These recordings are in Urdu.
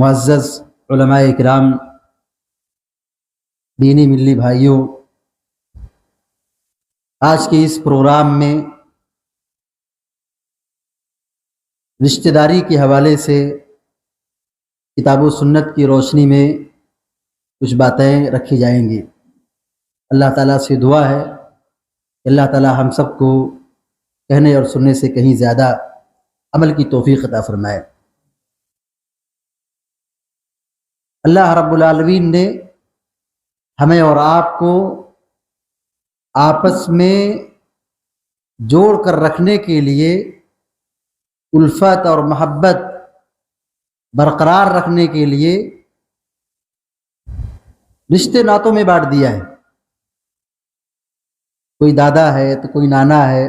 معزز علماء کرام، دینی ملی بھائیوں، آج کے اس پروگرام میں رشتہ داری کے حوالے سے کتاب و سنت کی روشنی میں کچھ باتیں رکھی جائیں گی۔ اللہ تعالیٰ سے دعا ہے کہ اللہ تعالیٰ ہم سب کو کہنے اور سننے سے کہیں زیادہ عمل کی توفیق عطا فرمائے۔ اللہ رب العالمین نے ہمیں اور آپ کو آپس میں جوڑ کر رکھنے کے لیے، الفت اور محبت برقرار رکھنے کے لیے رشتے ناتوں میں بانٹ دیا ہے۔ کوئی دادا ہے تو کوئی نانا ہے،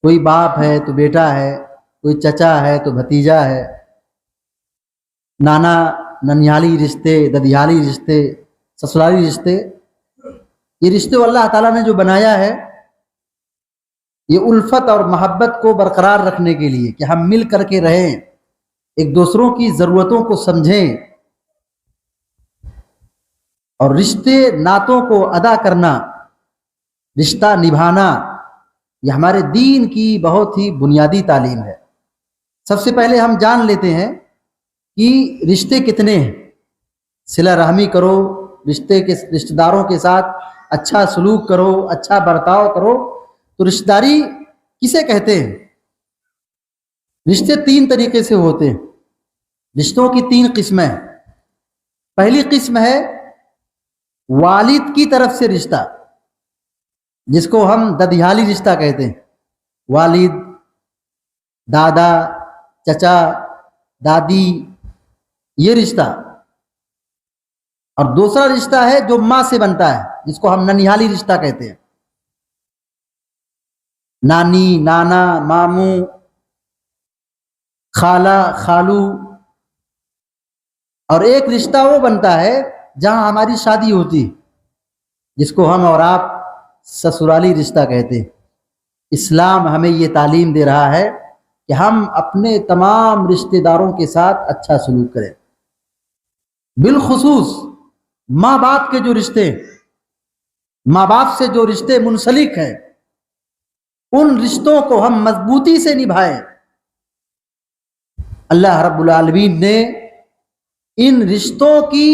کوئی باپ ہے تو بیٹا ہے، کوئی چچا ہے تو بھتیجا ہے، نانا ننیالی رشتے، ددیالی رشتے، سسرالی رشتے۔ یہ رشتے اللہ تعالیٰ نے جو بنایا ہے یہ الفت اور محبت کو برقرار رکھنے کے لیے، کہ ہم مل کر کے رہیں، ایک دوسروں کی ضرورتوں کو سمجھیں، اور رشتے ناتوں کو ادا کرنا، رشتہ نبھانا، یہ ہمارے دین کی بہت ہی بنیادی تعلیم ہے۔ سب سے پہلے ہم جان لیتے ہیں کہ رشتے کتنے ہیں۔ صلہ رحمی کرو، رشتہ داروں کے ساتھ اچھا سلوک کرو، اچھا برتاؤ کرو۔ تو رشتہ داری کسے کہتے ہیں؟ رشتے تین طریقے سے ہوتے ہیں۔ رشتوں کی تین قسمیں ہیں۔ پہلی قسم ہے والد کی طرف سے رشتہ، جس کو ہم ددیالی رشتہ کہتے ہیں۔ والد، دادا، چچا، دادی، یہ رشتہ۔ اور دوسرا رشتہ ہے جو ماں سے بنتا ہے، جس کو ہم ننیالی رشتہ کہتے ہیں۔ نانی، نانا، ماموں، خالہ، خالو۔ اور ایک رشتہ وہ بنتا ہے جہاں ہماری شادی ہوتی، جس کو ہم اور آپ سسرالی رشتہ کہتے ہیں۔ اسلام ہمیں یہ تعلیم دے رہا ہے کہ ہم اپنے تمام رشتہ داروں کے ساتھ اچھا سلوک کریں، بالخصوص ماں باپ کے جو رشتے، ماں باپ سے جو رشتے منسلک ہیں، ان رشتوں کو ہم مضبوطی سے نبھائیں۔ اللہ رب العالمین نے ان رشتوں کی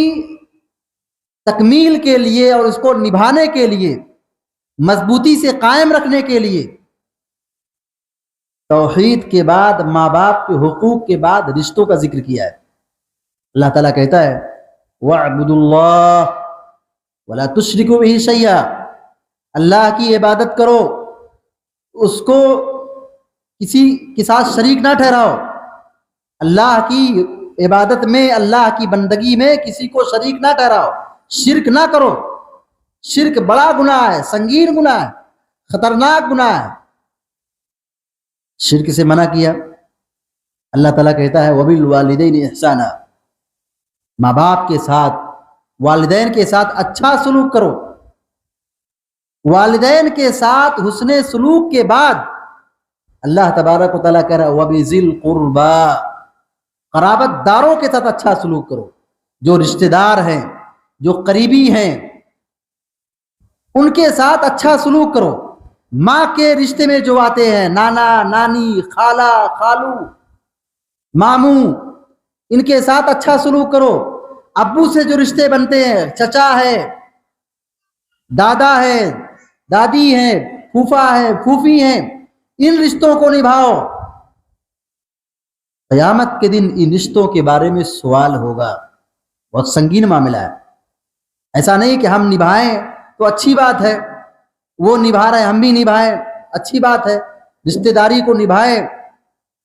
تکمیل کے لیے اور اس کو نبھانے کے لیے، مضبوطی سے قائم رکھنے کے لیے، توحید کے بعد، ماں باپ کے حقوق کے بعد رشتوں کا ذکر کیا ہے۔ اللہ تعالیٰ کہتا ہے وَاعْبُدُوا اللَّهَ وَلَا تُشْرِكُوا بِهِ شَيْئًا، اللہ کی عبادت کرو، اس کو کسی کے ساتھ شریک نہ ٹھہراؤ۔ اللہ کی عبادت میں، اللہ کی بندگی میں کسی کو شریک نہ ٹھہراؤ، شرک نہ کرو۔ شرک بڑا گناہ ہے، سنگین گناہ ہے، خطرناک گناہ ہے۔ شرک سے منع کیا۔ اللہ تعالیٰ کہتا ہے وَبِالْوَالِدَيْنِ إِحْسَانًا، ماں باپ کے ساتھ، والدین کے ساتھ اچھا سلوک کرو۔ والدین کے ساتھ حسن سلوک کے بعد اللہ تبارک و تعالیٰ کہہ رہا ہے وَبِذِي الْقُرْبَى، قرابت داروں کے ساتھ اچھا سلوک کرو۔ جو رشتہ دار ہیں، جو قریبی ہیں، ان کے ساتھ اچھا سلوک کرو۔ ماں کے رشتے میں جو آتے ہیں، نانا، نانی، خالہ، خالو، ماموں، ان کے ساتھ اچھا سلوک کرو۔ ابو سے جو رشتے بنتے ہیں، چچا ہے، دادا ہے، دادی ہے، پھوپھا ہے، پھوپھی ہیں، ان رشتوں کو نبھاؤ۔ قیامت کے دن ان رشتوں کے بارے میں سوال ہوگا، بہت سنگین معاملہ ہے۔ ایسا نہیں کہ ہم نبھائیں تو اچھی بات ہے، وہ نبھا رہے ہم بھی نبھائیں، اچھی بات ہے۔ رشتہ داری کو نبھائیں،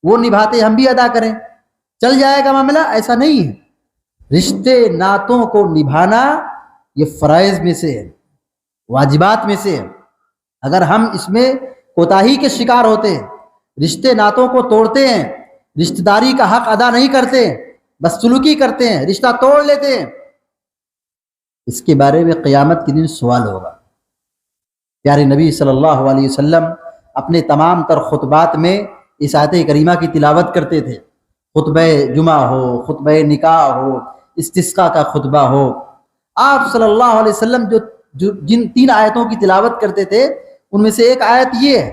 وہ نبھاتے ہم بھی ادا کریں، چل جائے گا معاملہ، ایسا نہیں ہے۔ رشتے ناتوں کو نبھانا یہ فرائض میں سے ہے، واجبات میں سے ہے۔ اگر ہم اس میں کوتاہی کے شکار ہوتے ہیں، رشتے ناتوں کو توڑتے ہیں، رشتہ داری کا حق ادا نہیں کرتے، بس سلوکی کرتے ہیں، رشتہ توڑ لیتے ہیں، اس کے بارے میں قیامت کے دن سوال ہوگا۔ پیارے نبی صلی اللہ علیہ وسلم اپنے تمام تر خطبات میں اس آیت کریمہ کی تلاوت کرتے تھے۔ خطبہ جمعہ ہو، خطبہ نکاح ہو، استسقاء کا خطبہ ہو، آپ صلی اللہ علیہ وسلم جن 3 آیتوں کی تلاوت کرتے تھے ان میں سے ایک آیت یہ ہے،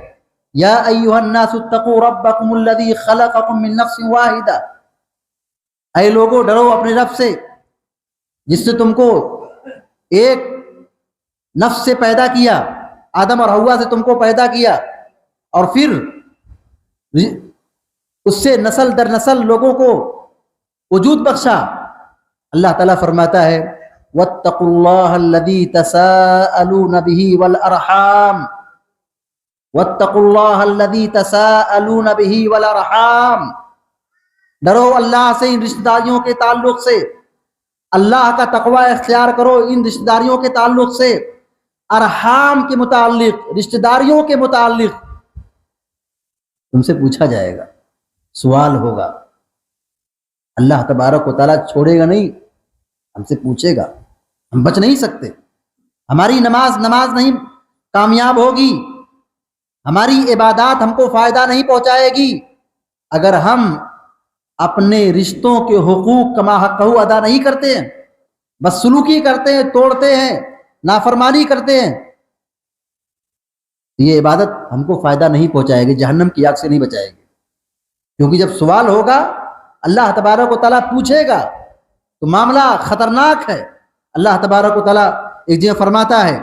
یا ایھا الناس اتقوا ربکم الذی خلقکم من نفس واحدہ، اے لوگو ڈرو اپنے رب سے جس نے تم کو ایک نفس سے پیدا کیا، آدم اور حوا سے تم کو پیدا کیا، اور پھر اس سے نسل در نسل لوگوں کو وجود بخشا۔ اللہ تعالیٰ فرماتا ہے واتقوا اللہ الذی تساءلون بہ والارحام، واتقوا اللہ الذی تساءلون بہ والارحام، ڈرو اللہ سے ان رشتہ داریوں کے تعلق سے، اللہ کا تقوی اختیار کرو ان رشتہ داریوں کے تعلق سے، ارحام کے متعلق، رشتہ داریوں کے متعلق تم سے پوچھا جائے گا، سوال ہوگا، اللہ تبارک و تعالیٰ چھوڑے گا نہیں، ہم سے پوچھے گا، ہم بچ نہیں سکتے، ہماری نماز نہیں کامیاب ہوگی، ہماری عبادات ہم کو فائدہ نہیں پہنچائے گی اگر ہم اپنے رشتوں کے حقوق کما حقہ ادا نہیں کرتے ہیں، بس سلوکی کرتے ہیں، توڑتے ہیں، نافرمانی کرتے ہیں، یہ عبادت ہم کو فائدہ نہیں پہنچائے گی، جہنم کی آگ سے نہیں بچائے گی، کیونکہ جب سوال ہوگا، اللہ تبارک و تعالیٰ پوچھے گا تو معاملہ خطرناک ہے۔ اللہ تبارک و تعالیٰ ایک جگہ فرماتا ہے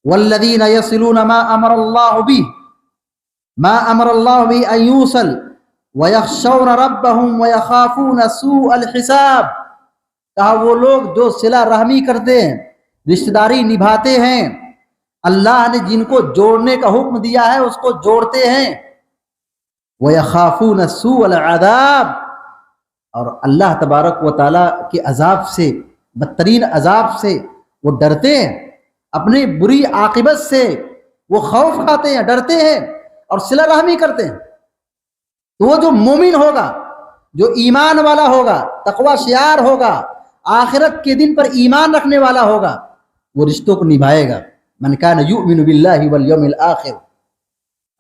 والذین یصلون ما امر اللہ به ان یوصل ویخشون ربهم ویخافون سوء الحساب، کہا وہ لوگ جو صلہ رحمی کرتے ہیں، رشتہ داری نبھاتے ہیں، اللہ نے جن کو جوڑنے کا حکم دیا ہے اس کو جوڑتے ہیں، وَيَخَافُونَ سُوءَ الْعَذَابِ، اور اللہ تبارک و تعالیٰ کے عذاب سے، بدترین عذاب سے وہ ڈرتے ہیں، اپنی بری عاقبت سے وہ خوف کھاتے ہیں، ڈرتے ہیں اور صلہ رحمی کرتے ہیں۔ تو وہ جو مومن ہوگا، جو ایمان والا ہوگا، تقوی شعار ہوگا، آخرت کے دن پر ایمان رکھنے والا ہوگا، وہ رشتوں کو نبھائے گا۔ من کان یؤمن باللہ والیوم الآخر،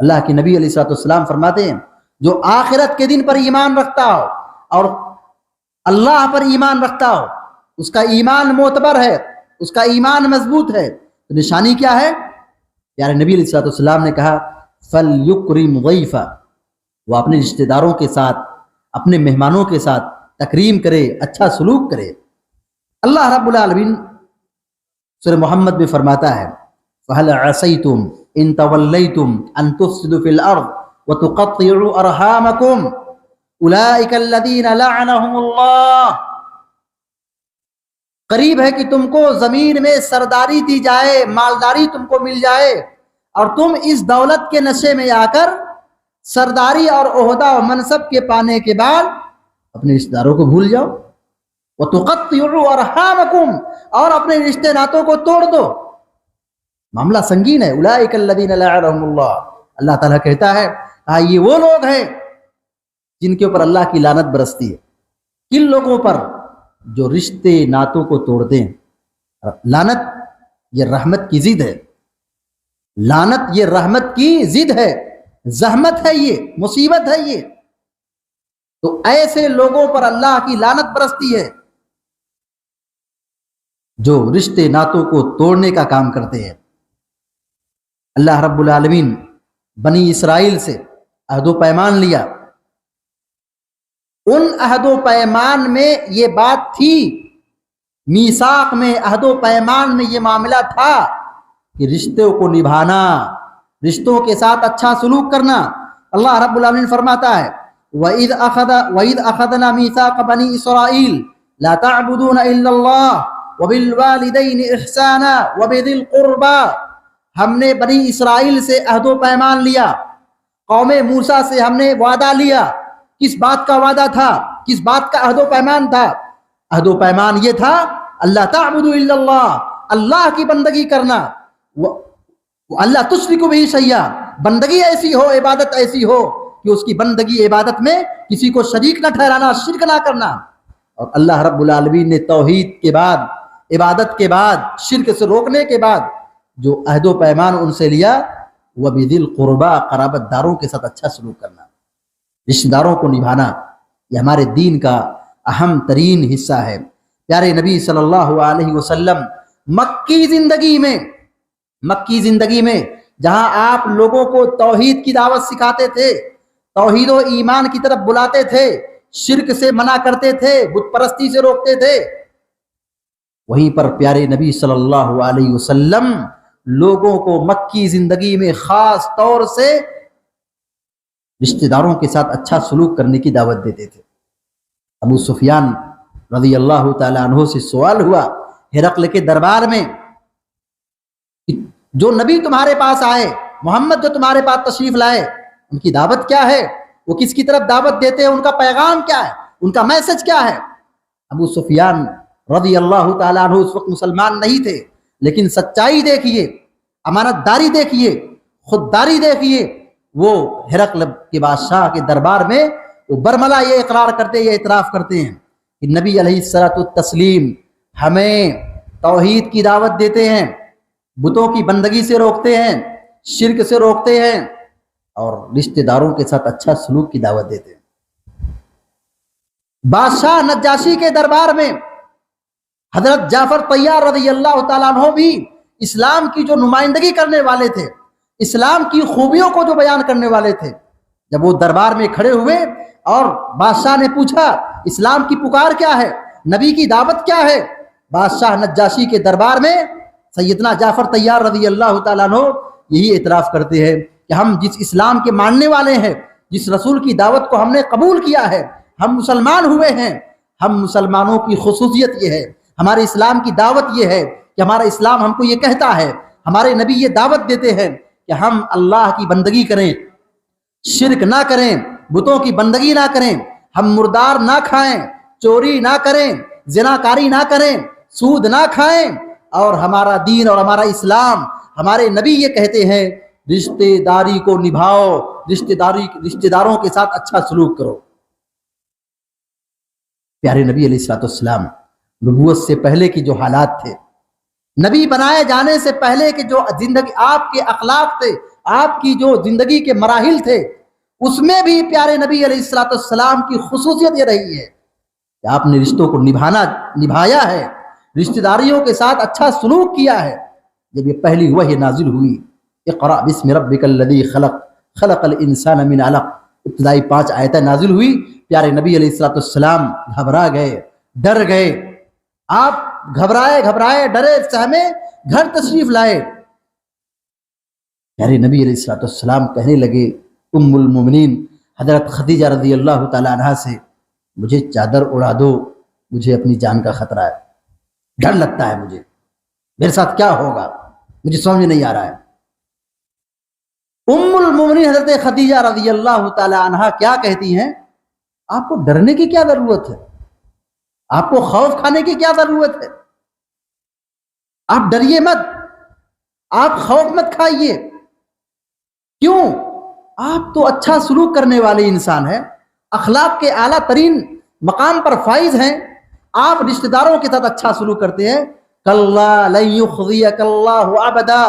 اللہ کے نبی علیہ السلام فرماتے ہیں جو آخرت کے دن پر ایمان رکھتا ہو اور اللہ پر ایمان رکھتا ہو، اس کا ایمان معتبر ہے، اس کا ایمان مضبوط ہے، تو نشانی کیا ہے؟ پیارے نبی علیہ السلام نے کہا فَلْيُكْرِمْ ضَيْفًا، وہ اپنے رشتہ داروں کے ساتھ، اپنے مہمانوں کے ساتھ تکریم کرے، اچھا سلوک کرے۔ اللہ رب العالمین سورہ محمد میں فرماتا ہے فَهَلْ عَصَيْتُمْ إِن تَوَلَّيْتُمْ أَن تُفْسِدُوا فِي الْأَرْضِ وَتُقَطِّعُوا أَرْحَامَكُمْ أُولَئِكَ الَّذِينَ لَعَنَهُمُ اللَّهُ، قریب ہے کہ تم کو زمین میں سرداری دی جائے، مالداری تم کو مل جائے، اور تم اس دولت کے نشے میں آ کر سرداری اور عہدہ و منصب کے پانے کے بعد اپنے رشتہ داروں کو بھول جاؤ، وَتُقَطِّعُوا أَرْحَامَكُمْ، اور اپنے رشتے ناتوں کو توڑ دو۔ معاملہ سنگین ہے۔ اولئک الذین لعنهم اللہ، اللہ تعالیٰ کہتا ہے یہ وہ لوگ ہیں جن کے اوپر اللہ کی لعنت برستی ہے۔ کن لوگوں پر؟ جو رشتے ناتوں کو توڑتے ہیں۔ لعنت یہ رحمت کی ضد ہے، لعنت یہ رحمت کی ضد ہے، زحمت ہے، یہ مصیبت ہے۔ یہ تو ایسے لوگوں پر اللہ کی لعنت برستی ہے جو رشتے ناتوں کو توڑنے کا کام کرتے ہیں۔ اللہ رب العالمین بنی اسرائیل سے عہد و پیمان لیا، ان عہد و پیمان میں یہ بات تھی، میثاق میں، عہد و پیمان میں یہ معاملہ تھا کہ رشتوں کو نبھانا، رشتوں کے ساتھ اچھا سلوک کرنا۔ اللہ رب العالمین فرماتا ہے وَإِذْ أَخَذْنَا مِيثَاقَ بَنِي إِسْرَائِيلَ لَا تَعْبُدُونَ إِلَّا اللَّهَ وَبِالْوَالِدَيْنِ إِحْسَانًا وَبِذِي الْقُرْبَى، ہم نے بنی اسرائیل سے عہد و پیمان لیا، قوم موسیٰ سے ہم نے وعدہ لیا۔ کس بات کا وعدہ تھا؟ کس بات کا عہد و پیمان تھا؟ عہد و پیمان یہ تھا اللہ تعبدوا الا اللہ، اللہ کی بندگی کرنا، اللہ تشرکوا بہ شیئا، بندگی ایسی ہو، عبادت ایسی ہو کہ اس کی بندگی عبادت میں کسی کو شریک نہ ٹھہرانا، شرک نہ کرنا۔ اور اللہ رب العالمین نے توحید کے بعد، عبادت کے بعد، شرک سے روکنے کے بعد جو عہد و پیمان ان سے لیا، وَبِذِي الْقُرْبَى، قرابت داروں کے ساتھ اچھا سلوک کرنا، رشتہ داروں کو نبھانا۔ یہ ہمارے دین کا اہم ترین حصہ ہے۔ پیارے نبی صلی اللہ علیہ وسلم مکی زندگی میں جہاں آپ لوگوں کو توحید کی دعوت سکھاتے تھے، توحید و ایمان کی طرف بلاتے تھے، شرک سے منع کرتے تھے، بت پرستی سے روکتے تھے، وہیں پر پیارے نبی صلی اللہ علیہ وسلم لوگوں کو مکی زندگی میں خاص طور سے رشتہ داروں کے ساتھ اچھا سلوک کرنے کی دعوت دیتے تھے۔ ابو سفیان رضی اللہ تعالیٰ عنہ سے سوال ہوا ہرقل کے دربار میں، جو نبی تمہارے پاس آئے، محمد جو تمہارے پاس تشریف لائے، ان کی دعوت کیا ہے؟ وہ کس کی طرف دعوت دیتے ہیں؟ ان کا پیغام کیا ہے؟ ان کا میسج کیا ہے؟ ابو سفیان رضی اللہ تعالیٰ عنہ اس وقت مسلمان نہیں تھے، لیکن سچائی دیکھیے، امانت داری دیکھیے، خودداری دیکھیے، وہ ہرقل کے بادشاہ کے دربار میں وہ برملا یہ اقرار کرتے، یہ اعتراف کرتے ہیں کہ نبی علیہ الصلوۃ والتسلیم ہمیں توحید کی دعوت دیتے ہیں، بتوں کی بندگی سے روکتے ہیں، شرک سے روکتے ہیں، اور رشتہ داروں کے ساتھ اچھا سلوک کی دعوت دیتے ہیں۔ بادشاہ نجاشی کے دربار میں حضرت جعفر طیار رضی اللہ تعالیٰ عنہ بھی اسلام کی جو نمائندگی کرنے والے تھے، اسلام کی خوبیوں کو جو بیان کرنے والے تھے، جب وہ دربار میں کھڑے ہوئے اور بادشاہ نے پوچھا اسلام کی پکار کیا ہے، نبی کی دعوت کیا ہے، بادشاہ نجاشی کے دربار میں سیدنا جعفر طیار رضی اللہ تعالیٰ عنہ یہی اعتراف کرتے ہیں کہ ہم جس اسلام کے ماننے والے ہیں، جس رسول کی دعوت کو ہم نے قبول کیا ہے، ہم مسلمان ہوئے ہیں، ہم مسلمانوں کی خصوصیت یہ ہے، ہمارے اسلام کی دعوت یہ ہے کہ ہمارا اسلام ہم کو یہ کہتا ہے، ہمارے نبی یہ دعوت دیتے ہیں کہ ہم اللہ کی بندگی کریں، شرک نہ کریں، بتوں کی بندگی نہ کریں، ہم مردار نہ کھائیں، چوری نہ کریں، زناکاری نہ کریں، سود نہ کھائیں، اور ہمارا دین اور ہمارا اسلام، ہمارے نبی یہ کہتے ہیں رشتہ داری کو نبھاؤ، رشتہ داروں کے ساتھ اچھا سلوک کرو۔ پیارے نبی علیہ السلام نبوت سے پہلے کی جو حالات تھے، نبی بنائے جانے سے پہلے کے جو زندگی آپ کے اخلاق تھے، آپ کی جو زندگی کے مراحل تھے، اس میں بھی پیارے نبی علیہ السلام کی خصوصیت یہ رہی ہے کہ آپ نے رشتوں کو نبھایا ہے، رشتہ داریوں کے ساتھ اچھا سلوک کیا ہے۔ جب یہ پہلی وحی نازل ہوئی، اقرأ بسم ربک الذی خلق خلق الانسان من علق، ابتدائی 5 آیتیں نازل ہوئی، پیارے نبی علیہ السلام گھبرا گئے، ڈر گئے، آپ گھبرائے ڈرے سہمے گھر تشریف لائے۔ پیارے نبی علیہ السلام کہنے لگے ام المومنین حضرت خدیجہ رضی اللہ تعالی عنہا سے، مجھے چادر اڑا دو، مجھے اپنی جان کا خطرہ ہے، ڈر لگتا ہے، مجھے میرے ساتھ کیا ہوگا، مجھے سمجھ نہیں آ رہا ہے۔ ام المومنین حضرت خدیجہ رضی اللہ تعالی عنہا کیا کہتی ہیں؟ آپ کو ڈرنے کی کیا ضرورت ہے؟ آپ کو خوف کھانے کی کیا ضرورت ہے؟ آپ ڈریے مت، آپ خوف مت کھائیے، کیوں؟ آپ تو اچھا سلوک کرنے والے انسان ہیں، اخلاق کے اعلیٰ ترین مقام پر فائز ہیں، آپ رشتہ داروں کے ساتھ اچھا سلوک کرتے ہیں۔ کَلَّا لَن يُخْزِيَكَ اللَّهُ أَبَدًا،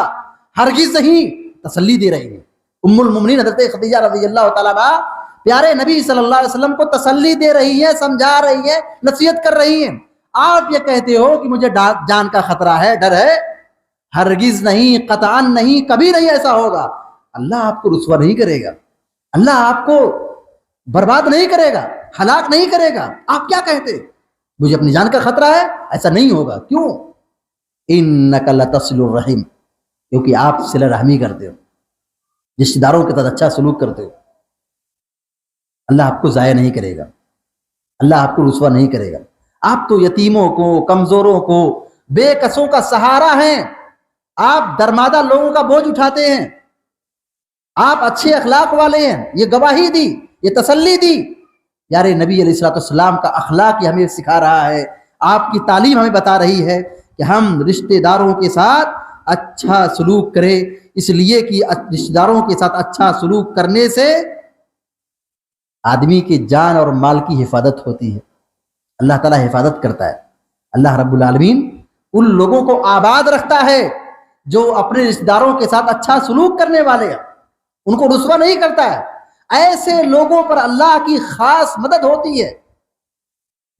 ہرگز نہیں، تسلی دے رہی ہیں ام المومنین حضرت خدیجہ رضی اللہ تعالیٰ عنہا، پیارے نبی صلی اللہ علیہ وسلم کو تسلی دے رہی ہے، سمجھا رہی ہے، نصیحت کر رہی ہیں۔ آپ یہ کہتے ہو کہ مجھے جان کا خطرہ ہے، ڈر ہے، ہرگز نہیں، قطعاً نہیں، کبھی نہیں ایسا ہوگا۔ اللہ آپ کو رسوا نہیں کرے گا، اللہ آپ کو برباد نہیں کرے گا، ہلاک نہیں کرے گا۔ آپ کیا کہتے؟ مجھے اپنی جان کا خطرہ ہے، ایسا نہیں ہوگا۔ کیوں؟ اِنَّكَ لَتَصِلُ الرَّحِيمَ، کیونکہ آپ صلہ رحمی کرتے ہو، رشتہ داروں کے ساتھ اچھا سلوک کرتے ہو، اللہ آپ کو ضائع نہیں کرے گا، اللہ آپ کو رسوا نہیں کرے گا۔ آپ تو یتیموں کو، کمزوروں کو، بے کسوں کا سہارا ہیں، آپ درمادہ لوگوں کا بوجھ اٹھاتے ہیں، آپ اچھے اخلاق والے ہیں، یہ گواہی دی، یہ تسلی دی۔ پیارے نبی علیہ السلام کا اخلاق یہ ہمیں سکھا رہا ہے، آپ کی تعلیم ہمیں بتا رہی ہے کہ ہم رشتہ داروں کے ساتھ اچھا سلوک کریں، اس لیے کہ رشتہ داروں کے ساتھ اچھا سلوک کرنے سے آدمی کی جان اور مال کی حفاظت ہوتی ہے، اللہ تعالیٰ حفاظت کرتا ہے۔ اللہ رب العالمین ان لوگوں کو آباد رکھتا ہے جو اپنے رشتہ داروں کے ساتھ اچھا سلوک کرنے والے ہیں، ان کو رسوا نہیں کرتا ہے۔ ایسے لوگوں پر اللہ کی خاص مدد ہوتی ہے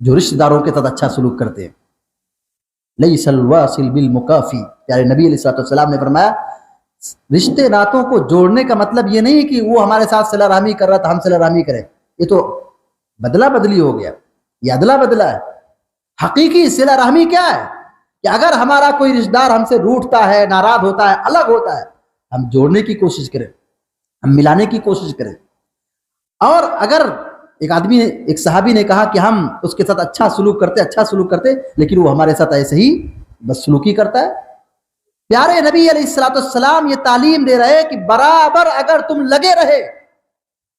جو رشتہ داروں کے ساتھ اچھا سلوک کرتے ہیں. لیس الواصل بالمکافی، پیارے نبی علیہ الصلوۃ والسلام نے فرمایا رشتے ناتوں کو جوڑنے کا مطلب یہ نہیں کہ وہ ہمارے ساتھ صلہ رحمی کر رہا تھا ہم صلہ رحمی کریں، یہ تو بدلہ بدلی ہو گیا، یہ ادلا بدلا ہے. حقیقی صلہ رحمی کیا ہے کہ اگر ہمارا کوئی رشتہ دار ہم سے روٹھتا ہے، ناراض ہوتا ہے، الگ ہوتا ہے، ہم جوڑنے کی کوشش کریں، ہم ملانے کی کوشش کریں. اور اگر ایک صحابی نے کہا کہ ہم اس کے ساتھ اچھا سلوک کرتے لیکن وہ ہمارے ساتھ ایسے ہی بس سلوکی کرتا ہے. پیارے نبی علیہ الصلوۃ والسلام یہ تعلیم دے رہے کہ برابر اگر تم لگے رہے،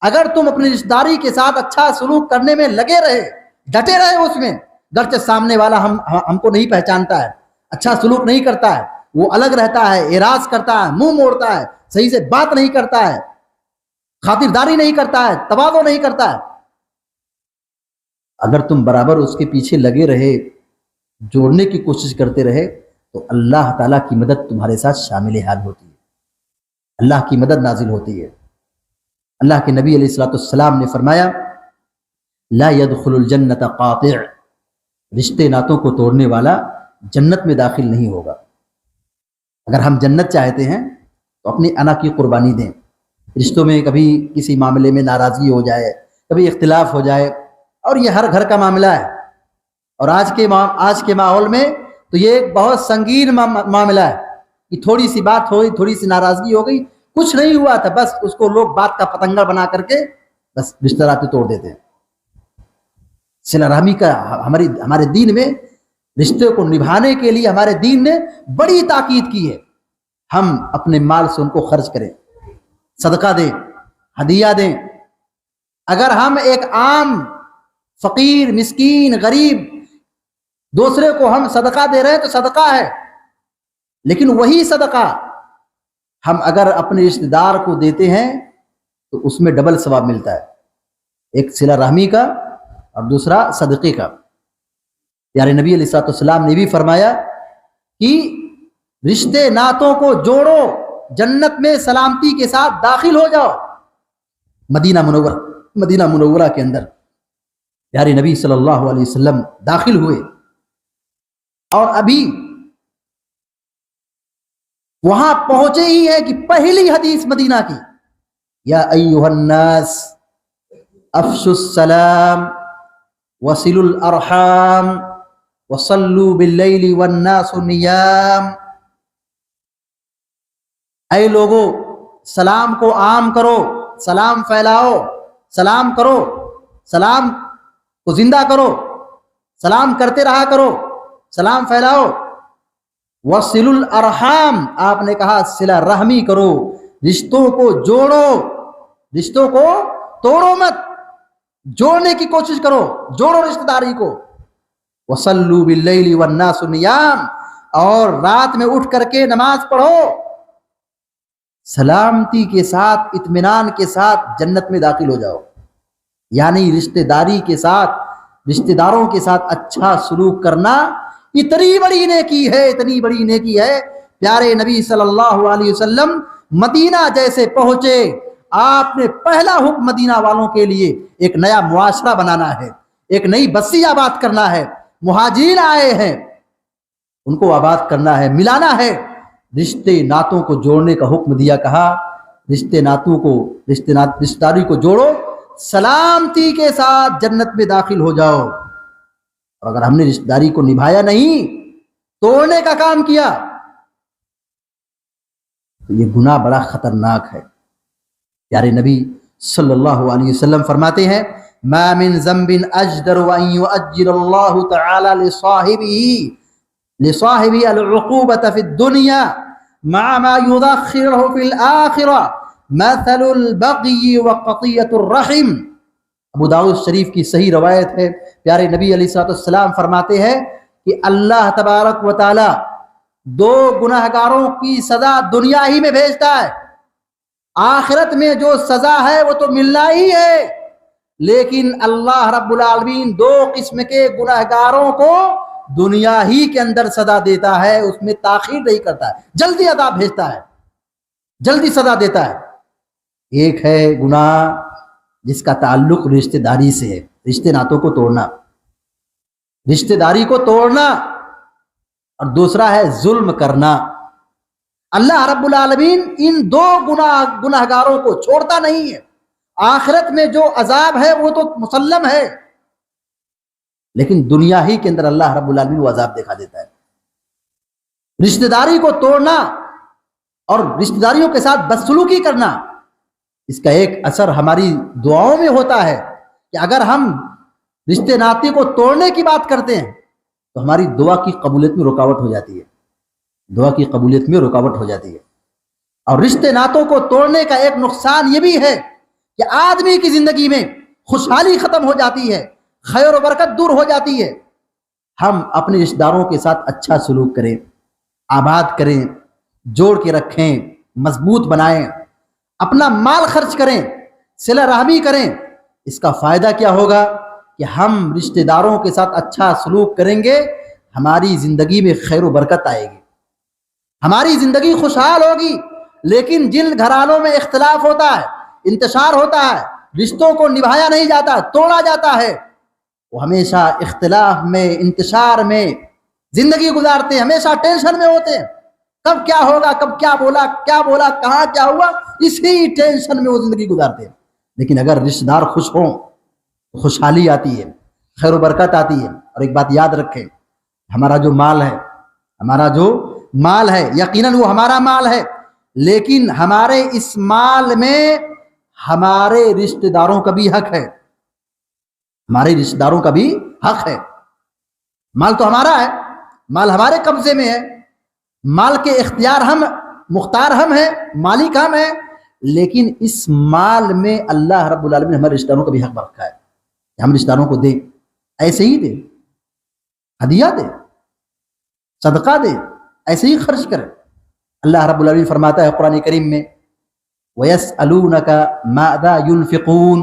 اگر تم اپنی رشتہ داری کے ساتھ اچھا سلوک کرنے میں لگے رہے، ڈٹے رہے اس میں، گرچہ سامنے والا ہم کو نہیں پہچانتا ہے، اچھا سلوک نہیں کرتا ہے، وہ الگ رہتا ہے، اعراض کرتا ہے، منہ موڑتا ہے، صحیح سے بات نہیں کرتا ہے، خاطرداری نہیں کرتا ہے، تواضع نہیں کرتا ہے، اگر تم برابر اس کے پیچھے لگے رہے، جوڑنے کی کوشش کرتے رہے، تو اللہ تعالیٰ کی مدد تمہارے ساتھ شامل حال ہوتی ہے، اللہ کی مدد نازل ہوتی ہے. اللہ کے نبی علیہ الصلوۃ والسلام نے فرمایا لا يدخل الجنت قاطع، رشتے ناتوں کو توڑنے والا جنت میں داخل نہیں ہوگا. اگر ہم جنت چاہتے ہیں تو اپنی انا کی قربانی دیں. رشتوں میں کبھی کسی معاملے میں ناراضگی ہو جائے، کبھی اختلاف ہو جائے، اور یہ ہر گھر کا معاملہ ہے، اور آج کے ماحول میں تو یہ ایک بہت سنگین معاملہ ہے کہ تھوڑی سی بات ہوئی، تھوڑی سی ناراضگی ہو گئی، کچھ نہیں ہوا تھا، بس اس کو لوگ بات کا پتنگڑ بنا کر کے بس رشتہ داری توڑ دیتے ہیں. صلہ رحمی کا ہمارے دین میں رشتے کو نبھانے کے لیے ہمارے دین نے بڑی تاکید کی ہے. ہم اپنے مال سے ان کو خرچ کریں، صدقہ دیں، ہدیہ دیں. اگر ہم ایک عام فقیر، مسکین، غریب دوسرے کو ہم صدقہ دے رہے ہیں تو صدقہ ہے، لیکن وہی صدقہ ہم اگر اپنے رشتہ دار کو دیتے ہیں تو اس میں ڈبل ثواب ملتا ہے، ایک صلہ رحمی کا اور دوسرا صدقے کا. پیارے نبی علیہ الصلوۃ والسلام نے بھی فرمایا کہ رشتے ناتوں کو جوڑو، جنت میں سلامتی کے ساتھ داخل ہو جاؤ. مدینہ منورہ کے اندر پیارے نبی صلی اللہ علیہ وسلم داخل ہوئے، اور ابھی وہاں پہنچے ہی ہے کہ پہلی حدیث مدینہ کی یا ایھا الناس افشوا السلام وصلوا الارحام وصلوا باللیل والناس نیام. اے لوگو، سلام کو عام کرو، سلام پھیلاؤ، سلام کرو، سلام کو زندہ کرو، سلام کرتے رہا کرو، سلام پھیلاؤ. وصلوا الارحام، آپ نے کہا صلہ رحمی کرو، رشتوں کو جوڑو، رشتوں کو توڑو مت، جوڑنے کی کوشش کرو، جوڑو رشتہ داری کو. وصلوا باللیل والناس نیام، اور رات میں اٹھ کر کے نماز پڑھو. سلامتی کے ساتھ، اطمینان کے ساتھ جنت میں داخل ہو جاؤ. یعنی رشتہ داری کے ساتھ، رشتہ داروں کے ساتھ اچھا سلوک کرنا اتنی بڑی نیکی ہے، اتنی بڑی نیکی ہے. پیارے نبی صلی اللہ علیہ وسلم مدینہ جیسے پہنچے، آپ نے پہلا حکم مدینہ والوں کے لیے ایک نیا معاشرہ بنانا ہے، ایک نئی بستی آباد کرنا ہے. مہاجرین آئے ہیں، ان کو آباد کرنا ہے، ملانا ہے. رشتے ناتوں کو جوڑنے کا حکم دیا، کہا رشتے ناتوں کو، رشتہ داری کو جوڑو، سلامتی کے ساتھ جنت میں داخل ہو جاؤ. اور اگر ہم نے رشتہ داری کو نبھایا نہیں، توڑنے کا کام کیا، تو یہ گناہ بڑا خطرناک ہے. پیارے نبی صلی اللہ علیہ وسلم فرماتے ہیں ما من ذنب اجدر ان يؤجل الله تعالى لصاحبه العقوبة في الدنيا مع ما يدخره في الآخرة مثل البغي وقطيعة الرحم. ابو داؤد شریف کی صحیح روایت ہے. پیارے نبی علیہ الصلوۃ والسلام فرماتے ہیں کہ اللہ تبارک و تعالی دو گناہگاروں کی سزا دنیا ہی میں بھیجتا ہے. آخرت میں جو سزا ہے وہ تو ملنا ہی ہے، لیکن اللہ رب العالمین دو قسم کے گناہگاروں کو دنیا ہی کے اندر سزا دیتا ہے، اس میں تاخیر نہیں کرتا ہے، جلدی عذاب بھیجتا ہے، جلدی سزا دیتا ہے. ایک ہے گناہ جس کا تعلق رشتہ داری سے ہے، رشتے ناتوں کو توڑنا، رشتہ داری کو توڑنا، اور دوسرا ہے ظلم کرنا۔ اللہ رب العالمین ان دو گناہ گاروں کو چھوڑتا نہیں ہے۔ آخرت میں جو عذاب ہے وہ تو مسلم ہے، لیکن دنیا ہی کے اندر اللہ رب العالمین وہ عذاب دکھا دیتا ہے۔ رشتہ داری کو توڑنا اور رشتہ داریوں کے ساتھ بدسلوکی کرنا، اس کا ایک اثر ہماری دعاؤں میں ہوتا ہے کہ اگر ہم رشتے ناتے کو توڑنے کی بات کرتے ہیں تو ہماری دعا کی قبولیت میں رکاوٹ ہو جاتی ہے، دعا کی قبولیت میں رکاوٹ ہو جاتی ہے۔ اور رشتے ناتوں کو توڑنے کا ایک نقصان یہ بھی ہے کہ آدمی کی زندگی میں خوشحالی ختم ہو جاتی ہے، خیر و برکت دور ہو جاتی ہے۔ ہم اپنے رشتہ داروں کے ساتھ اچھا سلوک کریں، آباد کریں، جوڑ کے رکھیں، مضبوط بنائیں، اپنا مال خرچ کریں، صلہ رحمی کریں۔ اس کا فائدہ کیا ہوگا کہ ہم رشتہ داروں کے ساتھ اچھا سلوک کریں گے، ہماری زندگی میں خیر و برکت آئے گی، ہماری زندگی خوشحال ہوگی۔ لیکن جن گھرانوں میں اختلاف ہوتا ہے، انتشار ہوتا ہے، رشتوں کو نبھایا نہیں جاتا، توڑا جاتا ہے، وہ ہمیشہ اختلاف میں، انتشار میں زندگی گزارتے ہیں، ہمیشہ ٹینشن میں ہوتے ہیں، کب کیا ہوگا، کب کیا بولا، کہاں کیا ہوا، اسی ٹینشن میں وہ زندگی گزارتے ہیں۔ لیکن اگر رشتہ دار خوش ہوں تو خوشحالی آتی ہے، خیر و برکت آتی ہے۔ اور ایک بات یاد رکھیں، ہمارا جو مال ہے یقیناً وہ ہمارا مال ہے، لیکن ہمارے اس مال میں ہمارے رشتہ داروں کا بھی حق ہے، ہمارے رشتہ داروں کا بھی حق ہے۔ مال تو ہمارا ہے، مال ہمارے قبضے میں ہے، مال کے اختیار ہم، مختار ہم ہیں، مالک ہم ہیں، لیکن اس مال میں اللہ رب العالمین نے ہمارے رشتہ داروں کا بھی حق رکھا ہے کہ ہم رشتہ داروں کو دیں، ایسے ہی دیں، ہدیہ دیں، صدقہ دیں، ایسے ہی خرچ کریں۔ اللہ رب العالمین فرماتا ہے قرآن کریم میں وَيَسْأَلُونَكَ مَاذَا يُنْفِقُونَ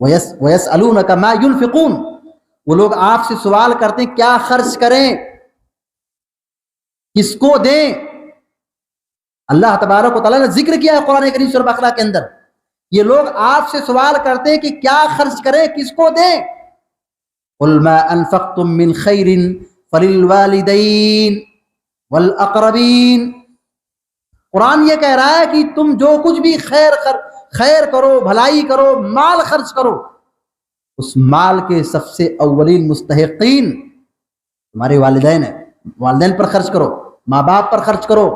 وَيَسْأَلُونَكَ مَا يُنْفِقُونَ، وہ لوگ آپ سے سوال کرتے ہیں کیا خرچ کریں، کس کو دیں۔ اللہ تبارک و تعالیٰ نے ذکر کیا ہے قرآن کریم سورہ بقرہ کے اندر، یہ لوگ آپ سے سوال کرتے ہیں کہ کیا خرچ کریں، کس کو دیں۔ قُلْ مَا أَنفَقْتُم مِّن خَيْرٍ فَلِلْوَالِدَيْنِ وَالْأَقْرَبِينَ، قرآن یہ کہہ رہا ہے کہ تم جو کچھ بھی خیر کرو، بھلائی کرو، مال خرچ کرو، اس مال کے سب سے اولین مستحقین تمہارے والدین ہیں، والدین پر خرچ کرو، ماں باپ پر خرچ کرو،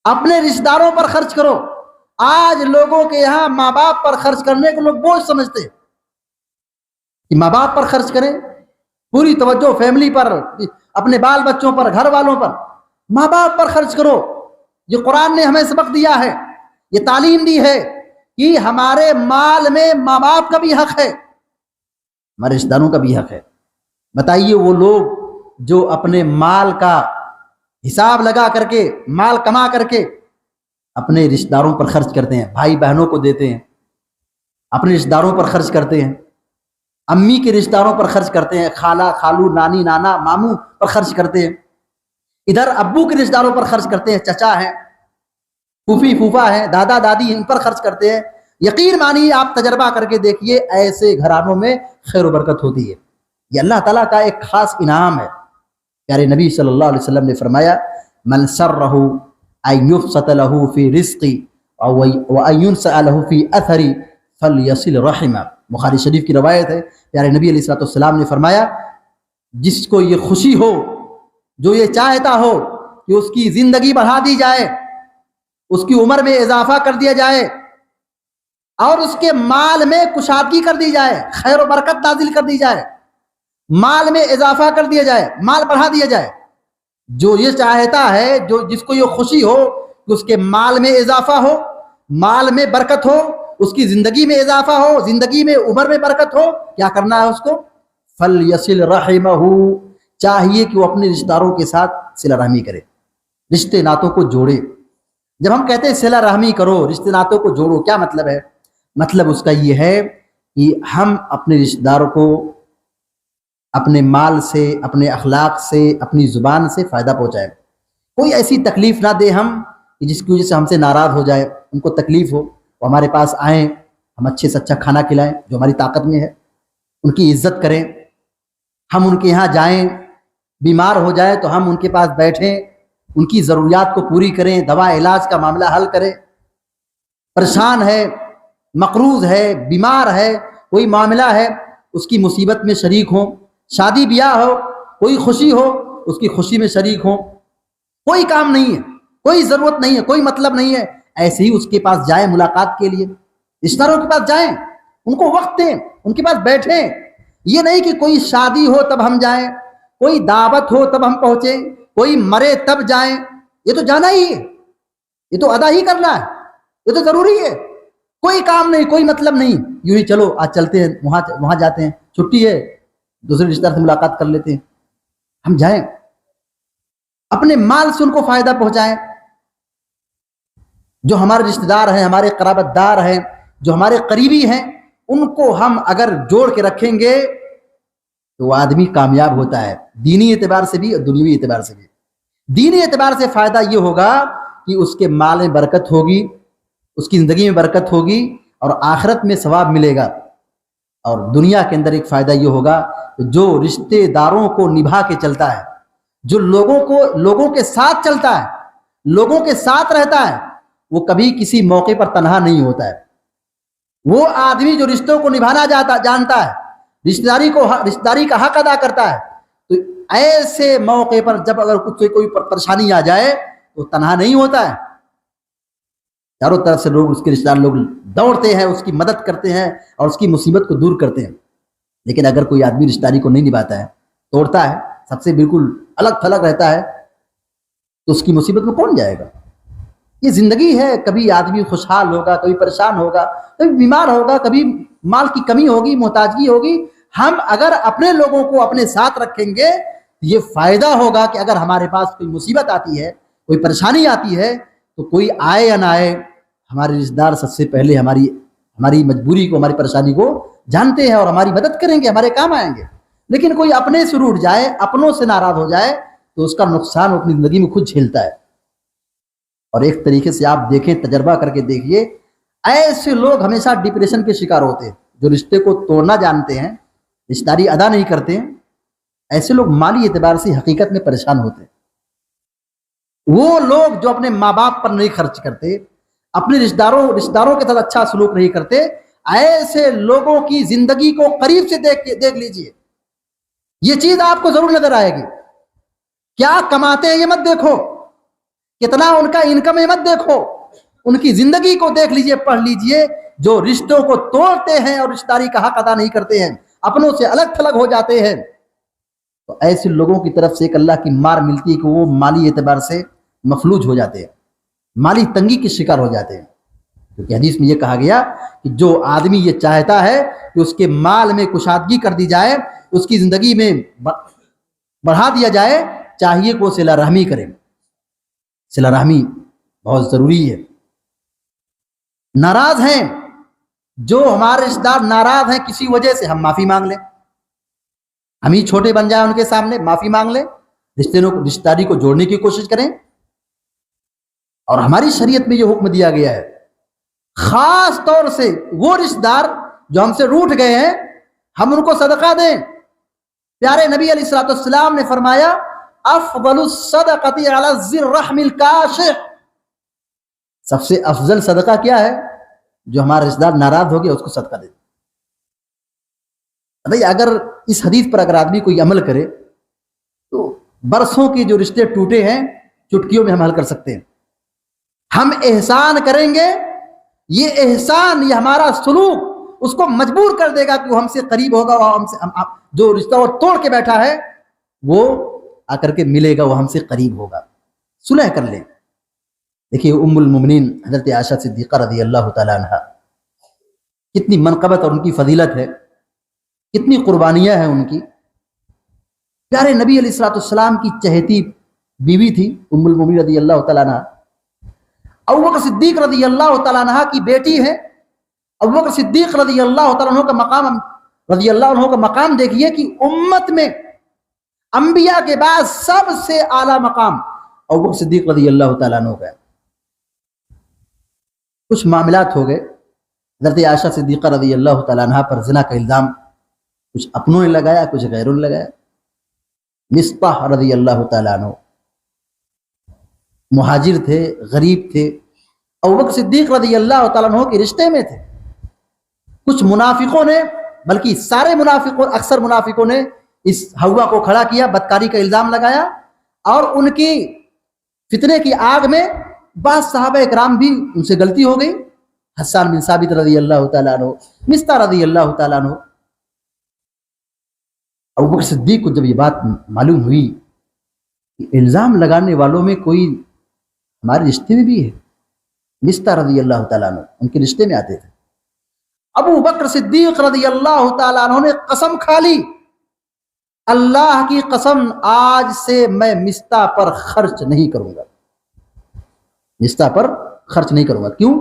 اپنے رشتہ داروں پر خرچ کرو۔ آج لوگوں کے یہاں ماں باپ پر خرچ کرنے کو لوگ بوجھ سمجھتے ہیں کہ ماں باپ پر خرچ کریں، پوری توجہ فیملی پر، اپنے بال بچوں پر، گھر والوں پر، ماں باپ پر خرچ کرو۔ یہ قرآن نے ہمیں سبق دیا ہے، یہ تعلیم دی ہے کہ ہمارے مال میں ماں باپ کا بھی حق ہے، ہمارے رشتہ داروں کا بھی حق ہے۔ بتائیے وہ لوگ جو اپنے مال کا حساب لگا کر کے، مال کما کر کے اپنے رشتہ داروں پر خرچ کرتے ہیں، بھائی بہنوں کو دیتے ہیں، اپنے رشتہ داروں پر خرچ کرتے ہیں، امی کے رشتہ داروں پر خرچ کرتے ہیں، خالہ خالو نانی نانا ماموں پر خرچ کرتے ہیں، ادھر ابو کے رشتہ داروں پر خرچ کرتے ہیں، چچا ہیں، پھوپھی پھوپھا ہیں، دادا دادی ان پر خرچ کرتے ہیں۔ یقین مانیے، آپ تجربہ کر کے دیکھیے، ایسے گھرانوں میں خیر و برکت ہوتی ہے۔ یہ اللہ تعالیٰ کا ایک خاص انعام ہے۔ پیارے نبی صلی اللہ علیہ وسلم نے فرمایا من سرہ ان یبسط لہ فی رزقی وان ینسأ لہ فی اثری فلیصل رحمہ، بخاری شریف کی روایت ہے۔ پیارے نبی علیہ السلام نے فرمایا جس کو یہ خوشی ہو، جو یہ چاہتا ہو کہ اس کی زندگی بڑھا دی جائے، اس کی عمر میں اضافہ کر دیا جائے، اور اس کے مال میں کشادگی کر دی جائے، خیر و برکت نازل کر دی جائے، مال میں اضافہ کر دیا جائے، مال بڑھا دیا جائے، جو یہ چاہتا ہے، جس کو یہ خوشی ہو کہ اس کے مال میں اضافہ ہو، مال میں برکت ہو، اس کی زندگی میں اضافہ ہو، زندگی میں عمر میں برکت ہو، کیا کرنا ہے اس کو؟ فَلْيَصِلْ رَحِمَهُ، چاہیے کہ وہ اپنے رشتہ داروں کے ساتھ صلہ رحمی کرے، رشتے ناتوں کو جوڑے۔ جب ہم کہتے ہیں صلہ رحمی کرو، رشتے ناتوں کو جوڑو، کیا مطلب ہے؟ مطلب اس کا یہ ہے کہ ہم اپنے رشتہ داروں کو اپنے مال سے، اپنے اخلاق سے، اپنی زبان سے فائدہ پہنچائیں، کوئی ایسی تکلیف نہ دے ہم کہ جس کی وجہ سے ہم سے ناراض ہو جائے، ان کو تکلیف ہو، وہ ہمارے پاس آئیں، ہم اچھے سے اچھا کھانا کھلائیں جو ہماری طاقت میں ہے، ان کی عزت کریں، ہم ان کے یہاں جائیں، بیمار ہو جائے تو ہم ان کے پاس بیٹھیں، ان کی ضروریات کو پوری کریں، دوا علاج کا معاملہ حل کریں، پریشان ہے، مقروض ہے، بیمار ہے، کوئی معاملہ ہے اس کی مصیبت میں شریک ہوں، شادی بیاہ ہو، کوئی خوشی ہو اس کی خوشی میں شریک ہوں، کوئی کام نہیں ہے، کوئی ضرورت نہیں ہے، کوئی مطلب نہیں ہے، ایسے ہی اس کے پاس جائیں ملاقات کے لیے، رشتہ داروں کے پاس جائیں، ان کو وقت دیں، ان کے پاس بیٹھیں۔ یہ نہیں کہ کوئی شادی ہو تب ہم جائیں، کوئی دعوت ہو تب ہم پہنچیں، کوئی مرے تب جائیں، یہ تو جانا ہی ہے، یہ تو ادا ہی کرنا ہے، یہ تو ضروری ہے، کوئی کام نہیں، کوئی مطلب نہیں، یوں ہی چلو آج چلتے ہیں وہاں جاتے ہیں، چھٹی ہے دوسرے رشتہ دار سے ملاقات کر لیتے ہیں۔ ہم جائیں، اپنے مال سے ان کو فائدہ پہنچائیں، جو ہمارے رشتہ دار ہیں، ہمارے قرابت دار ہیں، جو ہمارے قریبی ہیں، ان کو ہم اگر جوڑ کے رکھیں گے تو وہ آدمی کامیاب ہوتا ہے، دینی اعتبار سے بھی اور دنیوی اعتبار سے بھی۔ دینی اعتبار سے فائدہ یہ ہوگا کہ اس کے مال میں برکت ہوگی، اس کی زندگی میں برکت ہوگی اور آخرت میں ثواب ملے گا، اور دنیا کے اندر ایک فائدہ یہ ہوگا کہ جو رشتہ داروں کو نبھا کے چلتا ہے، جو لوگوں کے ساتھ چلتا ہے، لوگوں کے ساتھ رہتا ہے، وہ کبھی کسی موقع پر تنہا نہیں ہوتا ہے۔ وہ آدمی جو رشتوں کو نبھانا جانتا ہے، رشتہ داری کا حق ادا کرتا ہے، تو ایسے موقع پر جب اگر کوئی پریشانی آ جائے تو تنہا نہیں ہوتا ہے، چاروں طرف سے لوگ، اس کے رشتہ دار لوگ دوڑتے ہیں، اس کی مدد کرتے ہیں اور اس کی مصیبت کو دور کرتے ہیں۔ لیکن اگر کوئی آدمی رشتہ داری کو نہیں نبھاتا ہے، توڑتا ہے، سب سے بالکل الگ تھلگ رہتا ہے، تو اس کی مصیبت میں کون جائے گا؟ یہ زندگی ہے، کبھی آدمی خوشحال ہوگا، کبھی پریشان ہوگا، کبھی بیمار ہوگا، کبھی مال کی کمی ہوگی، محتاجگی ہوگی۔ ہم اگر اپنے لوگوں کو اپنے ساتھ رکھیں گے یہ فائدہ ہوگا کہ اگر ہمارے پاس کوئی مصیبت آتی ہے، کوئی پریشانی آتی ہے، تو کوئی آئے یا نہ آئے، ہمارے رشتہ دار سب سے پہلے ہماری مجبوری کو، ہماری پریشانی کو جانتے ہیں اور ہماری مدد کریں گے، ہمارے کام آئیں گے۔ لیکن کوئی اپنے سے روٹھ جائے، اپنوں سے ناراض ہو جائے تو اس کا نقصان اپنی زندگی میں خود جھیلتا ہے۔ اور ایک طریقے سے آپ دیکھیں، تجربہ کر کے دیکھیے، ایسے لوگ ہمیشہ ڈپریشن کے شکار ہوتے ہیں، جو رشتے کو توڑنا جانتے ہیں، رشتہ داری ادا نہیں کرتے ہیں، ایسے لوگ مالی اعتبار سے حقیقت میں پریشان ہوتے ہیں۔ وہ لوگ جو اپنے ماں باپ پر نہیں خرچ کرتے، اپنے رشتہ داروں کے ساتھ اچھا سلوک نہیں کرتے، ایسے لوگوں کی زندگی کو قریب سے دیکھ لیجئے، یہ چیز آپ کو ضرور نظر آئے گی۔ کیا کماتے ہیں یہ مت دیکھو، کتنا ان کا انکم ہے مت دیکھو، ان کی زندگی کو دیکھ لیجئے، پڑھ لیجئے۔ جو رشتوں کو توڑتے ہیں اور رشتہ داری کا حق ادا نہیں کرتے ہیں، اپنوں سے الگ تھلگ ہو جاتے ہیں، تو ایسے لوگوں کی طرف سے ایک اللہ کی مار ملتی ہے کہ وہ مالی اعتبار سے مفلوج ہو جاتے ہیں، مالی تنگی کے شکار ہو جاتے ہیں۔ کیونکہ حدیث میں یہ کہا گیا کہ جو آدمی یہ چاہتا ہے کہ اس کے مال میں کشادگی کر دی جائے، اس کی زندگی میں بڑھا دیا جائے، چاہیے کہ وہ صلہ رحمی کرے۔ صلہ رحمی بہت ضروری ہے۔ ناراض ہیں، جو ہمارے رشتہ دار ناراض ہیں کسی وجہ سے، ہم معافی مانگ لیں، ہم ہی چھوٹے بن جائیں ان کے سامنے، معافی مانگ لیں، رشتہ داری کو جوڑنے کی کوشش کریں۔ اور ہماری شریعت میں یہ حکم دیا گیا ہے، خاص طور سے وہ رشتہ دار جو ہم سے روٹھ گئے ہیں، ہم ان کو صدقہ دیں۔ پیارے نبی علیہ الصلوۃ والسلام نے فرمایا، افضل الصدقۃ علی ذی الرحم الکاشح، سب سے افضل صدقہ کیا ہے؟ جو ہمارا رشتہ دار ناراض ہو گیا اس کو صدقہ دے۔ بھائی اگر اس حدیث پر اگر آدمی کوئی عمل کرے تو برسوں کے جو رشتے ٹوٹے ہیں چٹکیوں میں ہم حل کر سکتے ہیں۔ ہم احسان کریں گے، یہ احسان، یہ ہمارا سلوک اس کو مجبور کر دے گا کہ وہ ہم سے قریب ہوگا، وہ جو رشتہ وہ توڑ کے بیٹھا ہے وہ آ کر کے ملے گا، وہ ہم سے قریب ہوگا، صلح کر لیں۔ دیکھیے ام المومنین حضرت عائشہ صدیقہ رضی اللہ تعالی عنہ، کتنی منقبت اور ان کی فضیلت ہے، کتنی قربانیاں ہیں ان کی۔ پیارے نبی علیہ الصلوۃ والسلام کی چہیتی بیوی تھی ام المومنین رضی اللہ تعالی عنہ، ابوبکر صدیق رضی اللہ تعالی عنہ کی بیٹی ہے۔ ابوبکر صدیق رضی اللہ تعالی عنہ کا مقام دیکھیے کہ امت میں انبیاء کے بعد سب سے اعلیٰ مقام ابوبکر صدیق رضی اللہ تعالیٰ عنہ کا ہے۔ کچھ معاملات ہو گئے. حضرت عائشہ صدیقہ رضی اللہ تعالیٰ عنہ پر زنا کا الزام کچھ اپنوں نے لگایا, کچھ غیروں نے لگایا. مصطح رضی اللہ تعالیٰ عنہ مہاجر تھے, غریب تھے, ابوبکر صدیق رضی اللہ تعالیٰ عنہ کے رشتے میں تھے. کچھ منافقوں نے, بلکہ سارے منافقوں, اکثر منافقوں نے اس ہوا کو کھڑا کیا, بدکاری کا الزام لگایا, اور ان کی فتنے کی آگ میں بعض صحابہ اکرام بھی ان سے غلطی ہو گئی. حسان بن ثابت رضی اللہ تعالیٰ عنہ, مصطح رضی اللہ تعالیٰ عنہ. ابوبکر صدیق کو جب یہ بات معلوم ہوئی کہ الزام لگانے والوں میں کوئی ہمارے رشتے میں بھی ہے, مصطح رضی اللہ تعالیٰ عنہ ان کے رشتے میں آتے تھے, ابوبکر صدیق رضی اللہ تعالیٰ عنہ نے قسم کھا لی, اللہ کی قسم آج سے میں مصطح پر خرچ نہیں کروں گا, مصطح پر خرچ نہیں کروں گا. کیوں؟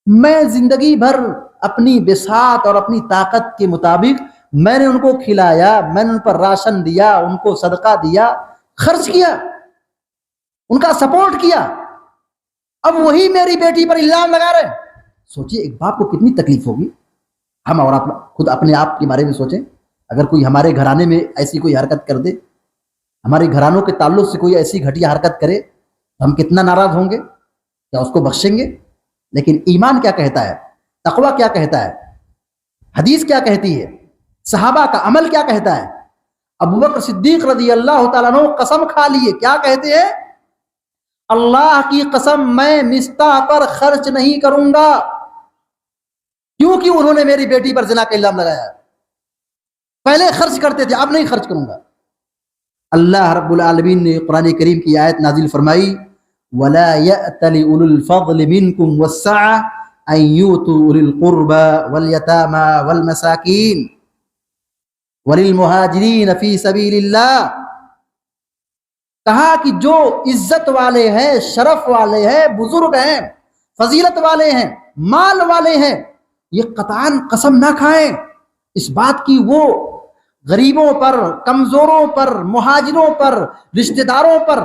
میں زندگی بھر اپنی بساط اور اپنی طاقت کے مطابق میں نے ان کو کھلایا, میں نے ان پر راشن دیا, ان کو صدقہ دیا, خرچ کیا, ان کا سپورٹ کیا. اب وہی میری بیٹی پر الزام لگا رہے ہیں. سوچئے ایک باپ کو کتنی تکلیف ہوگی. ہم اور خود اپنے آپ کے بارے میں سوچیں, اگر کوئی ہمارے گھرانے میں ایسی کوئی حرکت کر دے, ہمارے گھرانوں کے تعلق سے کوئی ایسی گھٹیا حرکت کرے, ہم کتنا ناراض ہوں گے, کیا اس کو بخشیں گے؟ لیکن ایمان کیا کہتا ہے, تقوی کیا کہتا ہے, حدیث کیا کہتی ہے, صحابہ کا عمل کیا کہتا ہے؟ ابوبکر صدیق رضی اللہ تعالیٰ عنہ قسم کھا لیے, کیا کہتے ہیں؟ اللہ کی قسم میں مصطح پر خرچ نہیں کروں گا, کیونکہ انہوں نے میری بیٹی پر زنا کا الزام لگایا. پہلے خرچ کرتے تھے, اب نہیں خرچ کروں گا. اللہ رب العالمین نے قرآن کریم کی آیت نازل فرمائی, وَلَا يَأْتَلِ أُولُو الْفَضْلِ مِنْكُمْ وَالسَّعَةِ أَنْ يُؤْتُوا أُولِي الْقُرْبَى وَالْيَتَامَى وَالْمَسَاكِينَ وَلِلْمُهَاجِرِينَ فِي سَبِيلِ اللَّهِ. کہا کہ جو عزت والے ہیں, شرف والے ہیں, بزرگ ہیں, فضیلت والے ہیں, مال والے ہیں, یہ قطعاً قسم نہ کھائیں اس بات کی وہ غریبوں پر, کمزوروں پر, مہاجروں پر, رشتہ داروں پر,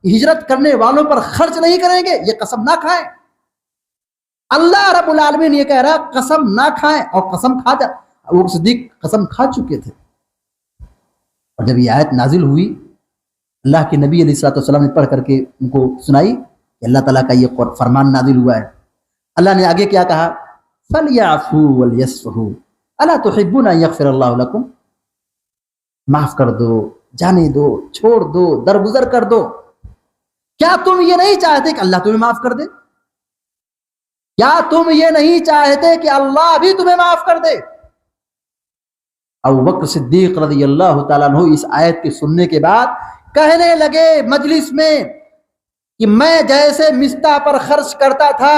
ہجرت کرنے والوں پر خرچ نہیں کریں گے, یہ قسم نہ کھائیں. اللہ رب العالمین یہ کہہ رہا قسم نہ کھائیں, اور قسم کھا جا. وہ صدیق قسم کھا چکے تھے. اور جب یہ آیت نازل ہوئی, اللہ کے نبی علیہ الصلوۃ والسلام نے پڑھ کر کے ان کو سنائی کہ اللہ تعالیٰ کا یہ فرمان نازل ہوا ہے. اللہ نے آگے کیا کہا, فَلْيَعْفُوا وَلْيَصْفَحُوا أَلَا تُحِبُّونَ أَن يَغْفِرَ اللَّهُ لَكُمْ. معاف کر دو, جانے دو, چھوڑ دو, درگزر کر دو. کیا تم یہ نہیں چاہتے کہ اللہ تمہیں معاف کر دے؟ کیا تم یہ نہیں چاہتے کہ اللہ بھی تمہیں معاف کر دے؟ ابوبکر صدیق رضی اللہ تعالیٰ عنہ اس آیت کے سننے کے بعد کہنے لگے مجلس میں کہ میں جیسے مصطح پر خرچ کرتا تھا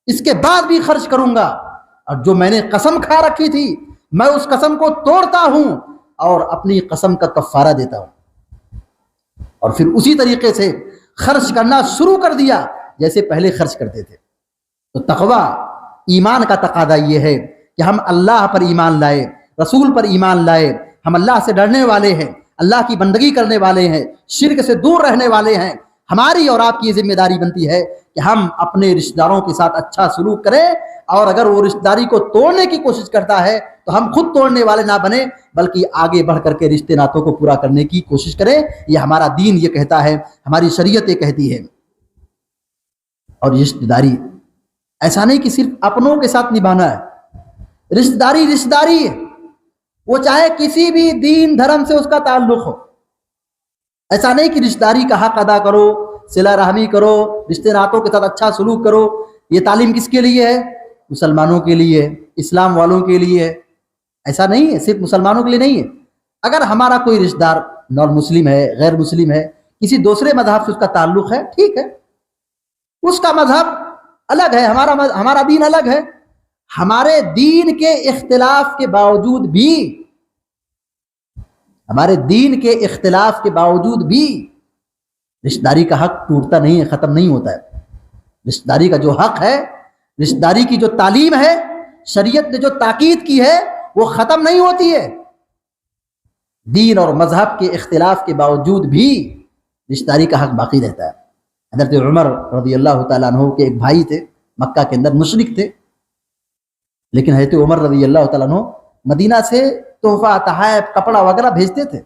اس کے بعد بھی خرچ کروں گا, اور جو میں نے قسم کھا رکھی تھی میں اس قسم کو توڑتا ہوں اور اپنی قسم کا کفارہ دیتا ہوں. اور پھر اسی طریقے سے خرچ کرنا شروع کر دیا جیسے پہلے خرچ کرتے تھے. تو تقوی, ایمان کا تقاضا یہ ہے کہ ہم اللہ پر ایمان لائے, رسول پر ایمان لائے, ہم اللہ سے ڈرنے والے ہیں, اللہ کی بندگی کرنے والے ہیں, شرک سے دور رہنے والے ہیں. ہماری اور آپ کی یہ ذمہ داری بنتی ہے کہ ہم اپنے رشتہ داروں کے ساتھ اچھا سلوک کریں, اور اگر وہ رشتہ داری کو توڑنے کی کوشش کرتا ہے تو ہم خود توڑنے والے نہ بنیں, بلکہ آگے بڑھ کر کے رشتے ناتوں کو پورا کرنے کی کوشش کریں. یہ ہمارا دین یہ کہتا ہے, ہماری شریعت یہ کہتی ہے. اور رشتہ داری ایسا نہیں کہ صرف اپنوں کے ساتھ نبھانا ہے. رشتہ داری ہے, وہ چاہے کسی بھی دین دھرم سے اس کا تعلق ہو. ایسا نہیں کہ رشتہ داری کا حق ادا کرو, صلہ رحمی کرو, رشتے ناتوں کے ساتھ اچھا سلوک کرو. یہ تعلیم کس کے لیے ہے؟ مسلمانوں کے لیے, اسلام والوں کے لیے. ایسا نہیں ہے, صرف مسلمانوں کے لیے نہیں ہے. اگر ہمارا کوئی رشتہ دار نان مسلم ہے, غیر مسلم ہے, کسی دوسرے مذہب سے اس کا تعلق ہے, ٹھیک ہے, اس کا مذہب الگ ہے, ہمارا دین الگ ہے. ہمارے دین کے اختلاف کے باوجود بھی رشتہ داری کا حق ٹوٹتا نہیں ہے, ختم نہیں ہوتا ہے. رشتہ داری کا جو حق ہے, رشتہ داری کی جو تعلیم ہے, شریعت نے جو تاکید کی ہے, وہ ختم نہیں ہوتی ہے. دین اور مذہب کے اختلاف کے باوجود بھی رشتہ داری کا حق باقی رہتا ہے. حضرت عمر رضی اللہ تعالیٰ عنہ کے ایک بھائی تھے, مکہ کے اندر مشرک تھے، لیکن حضرت عمر رضی اللہ تعالیٰ عنہ مدینہ سے تحفہ، تحائف، کپڑا وغیرہ بھیجتے تھے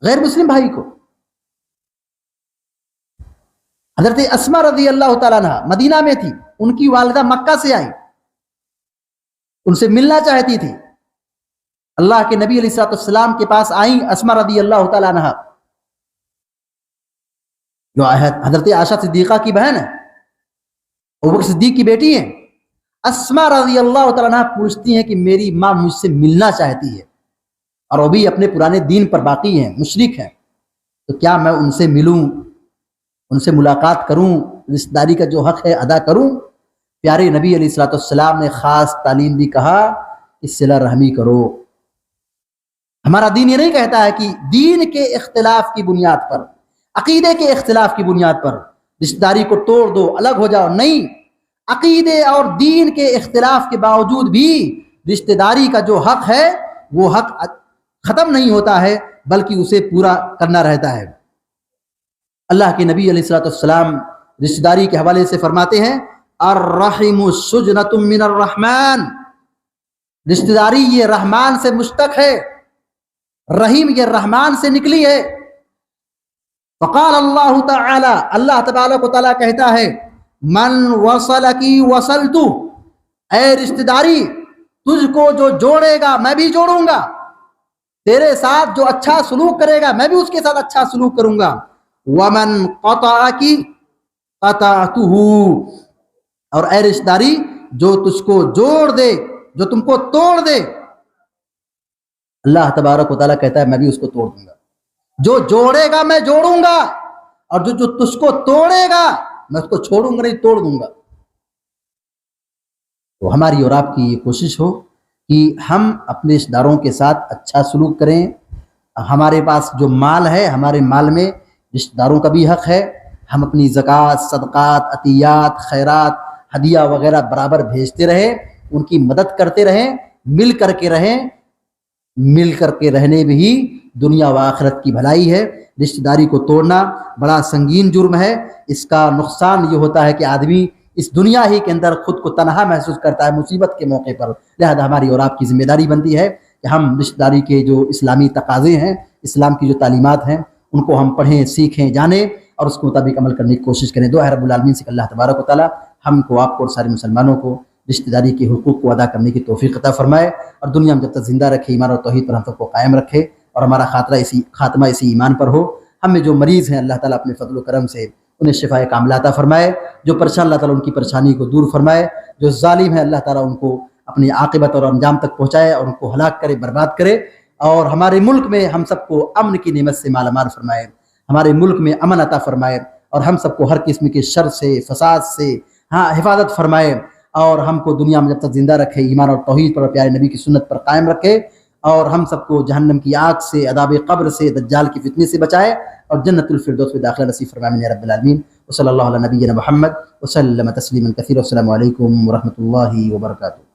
غیر مسلم بھائی کو۔ حضرت اسما رضی اللہ تعالیٰ عنہ مدینہ میں تھی، ان کی والدہ مکہ سے آئی، ان سے ملنا چاہتی تھی، اللہ کے نبی علیہ الصلوۃ والسلام کے پاس آئیں اسما رضی اللہ تعالیٰ عنہ، جو حضرت عائشہ صدیقہ کی بہن ہے، ابوبکر صدیق کی بیٹی ہیں۔ اسما رضی اللہ تعالیٰ عنہ پوچھتی ہیں کہ میری ماں مجھ سے ملنا چاہتی ہے اور وہ بھی اپنے پرانے دین پر باقی ہیں، مشرک ہیں، تو کیا میں ان سے ملوں، ان سے ملاقات کروں، رشتہ داری کا جو حق ہے ادا کروں؟ پیارے نبی علیہ الصلوۃ والسلام نے خاص تعلیم دی، کہا کہ صلہ رحمی کرو۔ ہمارا دین یہ نہیں کہتا ہے کہ دین کے اختلاف کی بنیاد پر، عقیدے کے اختلاف کی بنیاد پر رشتہ داری کو توڑ دو، الگ ہو جاؤ، نہیں، عقیدے اور دین کے اختلاف کے باوجود بھی رشتہ داری کا جو حق ہے وہ حق ختم نہیں ہوتا ہے بلکہ اسے پورا کرنا رہتا ہے۔ اللہ کے نبی علیہ الصلوۃ والسلام رشتہ داری کے حوالے سے فرماتے ہیں الرحم سجنۃ من الرحمن، رشتہ داری یہ رحمان سے مشتق ہے، رحیم یہ رحمان سے نکلی ہے۔ فقال اللہ تعالی، اللہ تبارک و تعالیٰ کہتا ہے من وصلکی وصلت، اے رشتہ داری تجھ کو جو جوڑے گا میں بھی جوڑوں گا، تیرے ساتھ جو اچھا سلوک کرے گا میں بھی اس کے ساتھ اچھا سلوک کروں گا، ومن قطعکی قطعتہ، اور اے رشتہ داری جو تجھ کو جوڑ دے، جو تم کو توڑ دے، اللہ تبارک و تعالیٰ کہتا ہے میں بھی اس کو توڑ دوں گا، جو جوڑے گا میں جوڑوں گا، اور جو تجھ کو توڑے گا میں اس کو چھوڑوں گا نہیں، توڑ دوں گا۔ تو ہماری اور آپ کی یہ کوشش ہو کہ ہم اپنے رشتہ داروں کے ساتھ اچھا سلوک کریں۔ ہمارے پاس جو مال ہے، ہمارے مال میں رشتہ داروں کا بھی حق ہے، ہم اپنی زکوٰۃ، صدقات، عطیات، خیرات، ہدیہ وغیرہ برابر بھیجتے رہیں، ان کی مدد کرتے رہیں، مل کر کے رہیں، مل کر کے رہنے میں ہی دنیا و آخرت کی بھلائی ہے۔ رشتہ داری کو توڑنا بڑا سنگین جرم ہے، اس کا نقصان یہ ہوتا ہے کہ آدمی اس دنیا ہی کے اندر خود کو تنہا محسوس کرتا ہے مصیبت کے موقع پر۔ لہذا ہماری اور آپ کی ذمہ داری بنتی ہے کہ ہم رشتہ داری کے جو اسلامی تقاضے ہیں، اسلام کی جو تعلیمات ہیں، ان کو ہم پڑھیں، سیکھیں، جانیں اور اس کے مطابق عمل کرنے کی کوشش کریں۔ دعا ہے رب العالمین سے کہ اللہ تبارک و تعالیٰ ہم کو، آپ کو اور سارے مسلمانوں کو رشتہ داری کے حقوق کو ادا کرنے کی توفیق عطا فرمائے، اور دنیا میں جب تک زندہ رکھے ایمان اور توحید پر ہم سب کو قائم رکھے، اور ہمارا خاتمہ اسی ایمان پر ہو۔ ہم میں جو مریض ہیں اللہ تعالیٰ اپنے فضل و کرم سے انہیں شفاء کاملہ عطا فرمائے، جو پریشان اللہ تعالیٰ ان کی پریشانی کو دور فرمائے، جو ظالم ہے اللہ تعالیٰ ان کو اپنی عاقبت اور انجام تک پہنچائے اور ان کو ہلاک کرے، برباد کرے، اور ہمارے ملک میں ہم سب کو امن کی نعمت سے مالا مال فرمائے، ہمارے ملک میں امن عطا فرمائے، اور ہم سب کو ہر قسم کے شر سے، فساد سے حفاظت فرمائے، اور ہم کو دنیا میں جب تک زندہ رکھے ایمان اور توحید پر اور پیارے نبی کی سنت پر قائم رکھے، اور ہم سب کو جہنم کی آگ سے، عذاب قبر سے، دجال کی فتنے سے بچائے، اور جنت الفردوس میں داخلہ نصیب فرمائے یا رب العالمین۔ وصلی اللہ علی نبینا محمد وسلم تسلیما کثیرا۔ السلام علیکم ورحمۃ اللہ وبرکاتہ۔